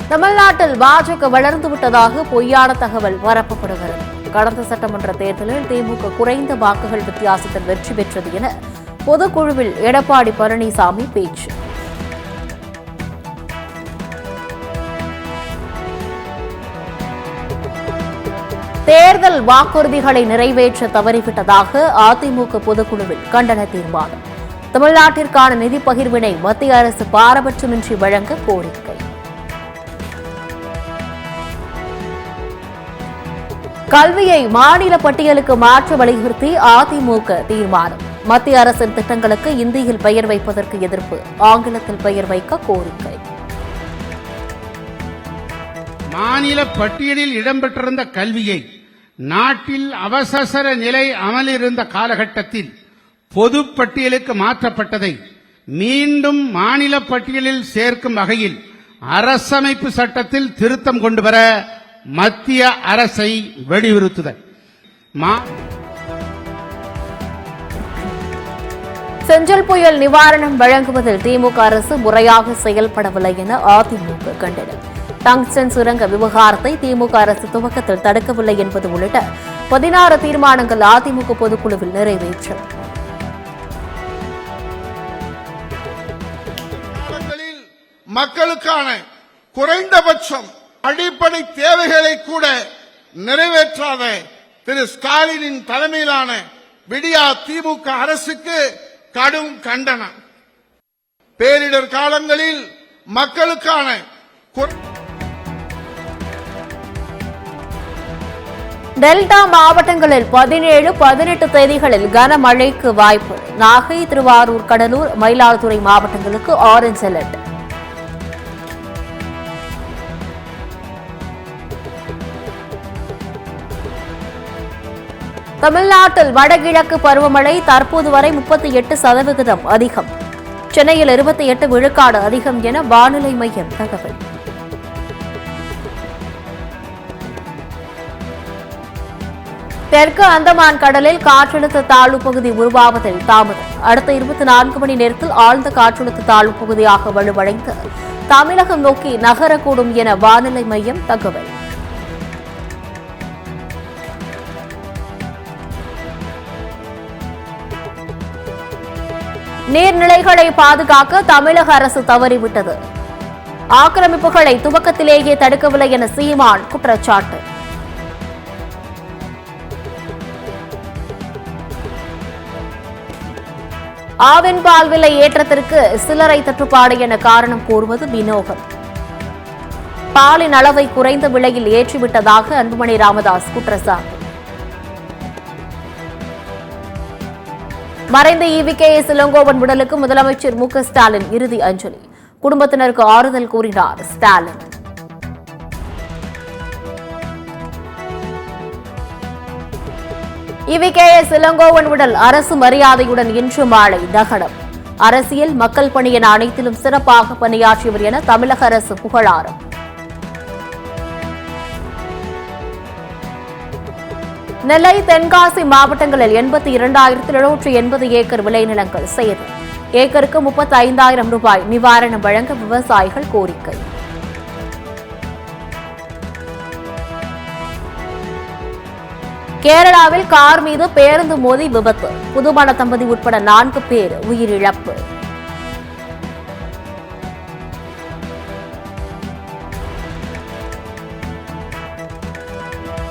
தமிழ்நாட்டில் பாஜக வளர்ந்து விட்டதாக பொய்யான தகவல் பரப்பப்படுகிறது. கடந்த சட்டமன்ற தேர்தலில் திமுக குறைந்த வாக்குகள் வித்தியாசத்தில் வெற்றி பெற்றது என பொதுக்குழுவில் எடப்பாடி பழனிசாமி பேச்சு. தேர்தல் வாக்குறுதிகளை நிறைவேற்ற தவறிவிட்டதாக அதிமுக பொதுக்குழுவில் கண்டன தீர்மானம். தமிழ்நாட்டிற்கான நிதி பகிர்வினை மத்திய அரசு பாரபட்சமின்றி வழங்க கோரிக்கை. கல்வியை மாநில பட்டியலுக்கு மாற்ற வலியுறுத்தி அதிமுக தீர்மானம். மத்திய அரசின் திட்டங்களுக்கு இந்தியில் பெயர் வைப்பதற்கு எதிர்ப்பு, ஆங்கிலத்தில் பெயர் வைக்க கோரிக்கை. மாநில பட்டியலில் இடம்பெற்றிருந்த கல்வியை நாட்டில் அவசர நிலை அமலில் இருந்த காலகட்டத்தில் பொது பட்டியலுக்கு மாற்றப்பட்டதை மீண்டும் மாநில பட்டியலில் சேர்க்கும் வகையில் அரசமைப்பு சட்டத்தில் திருத்தம் கொண்டுவர மத்திய அரசை வலியுறுத்துதல். செஞ்சல் புயல் நிவாரணம் வழங்குவதில் திமுக அரசு முறையாக செயல்படவில்லை என அதிமுக கண்டனம். டங்ஸ்டன் சுரங்க விவகாரத்தை திமுக அரசு துவக்கத்தில் தடுக்கவில்லை என்பது உள்ளிட்ட 16 தீர்மானங்கள் அதிமுக பொதுக்குழுவில் நிறைவேற்றும். மக்களுக்கான குறைந்தபட்சம் அடிப்படை தேவைகளை கூட நிறைவேற்றாத திரு ஸ்டாலினின் தலைமையிலான விடியா திமுக அரசுக்கு கடும் கண்டனம். பேரிடர் காலங்களில் மக்களுக்கான டெல்டா மாவட்டங்களில் 17, 18 தேதிகளில் கனமழைக்கு வாய்ப்பு. நாகை, திருவாரூர், கடலூர், மயிலாடுதுறை மாவட்டங்களுக்கு ஆரஞ்ச் அலர்ட். தமிழ்நாட்டில் வடகிழக்கு பருவமழை தற்போது வரை 38% அதிகம். சென்னையில் 28 விழுக்காடு அதிகம் என வானிலை மையம் தகவல். தெற்கு அந்தமான் கடலில் காற்றழுத்த தாழ்வு பகுதி உருவாவதில் தாமதம். அடுத்த 24 மணி நேரத்தில் ஆழ்ந்த காற்றழுத்த தாழ்வு பகுதியாக வலுவடைந்து தமிழகம் நோக்கி நகரக்கூடும் என வானிலை மையம் தகவல். நீர்நிலைகளை பாதுகாக்க தமிழக அரசு தவறிவிட்டது. ஆக்கிரமிப்புகளை துவக்கத்திலேயே தடுக்கவில்லை என சீமான் குற்றச்சாட்டு. ஆவின் பால் விலை ஏற்றத்திற்கு சில்லறை தட்டுப்பாடு என காரணம் கூறுவது வினோகம். பாலின் அளவை குறைந்த விலையில் ஏற்றிவிட்டதாக அன்புமணி ராமதாஸ் குற்றச்சாட்டு. மறைந்த EVKS இளங்கோவன் உடலுக்கு முதலமைச்சர் மு க ஸ்டாலின் இறுதி அஞ்சலி. குடும்பத்தினருக்கு ஆறுதல் கூறினார் ஸ்டாலின். EVKS இளங்கோவன் உடல் அரசு மரியாதையுடன் இன்று மாலை தகனம். அரசியல், மக்கள் பணி என அனைத்திலும் சிறப்பாக பணியாற்றியவர் என தமிழக அரசு புகழாரம். நெல்லை, தென்காசி மாவட்டங்களில் 82,780 ஏக்கர் விளைநிலங்கள் சேதம். ஏக்கருக்கு 35,000 ரூபாய் நிவாரணம் வழங்க விவசாயிகள் கோரிக்கை. கேரளாவில் கார் மீது பேருந்து மோதி விபத்து. புதுமண தம்பதி உட்பட 4 பேர் உயிரிழப்பு.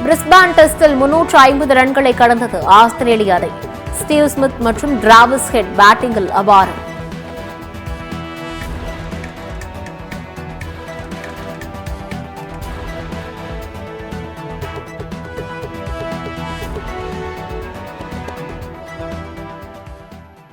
பிரிஸ்பான் டெஸ்டில் 350 ரன்களை கடந்தது ஆஸ்திரேலிய அணி. ஸ்டீவ் ஸ்மித் மற்றும் டிராவிஸ் ஹெட் பேட்டிங்கில் அபாரம்.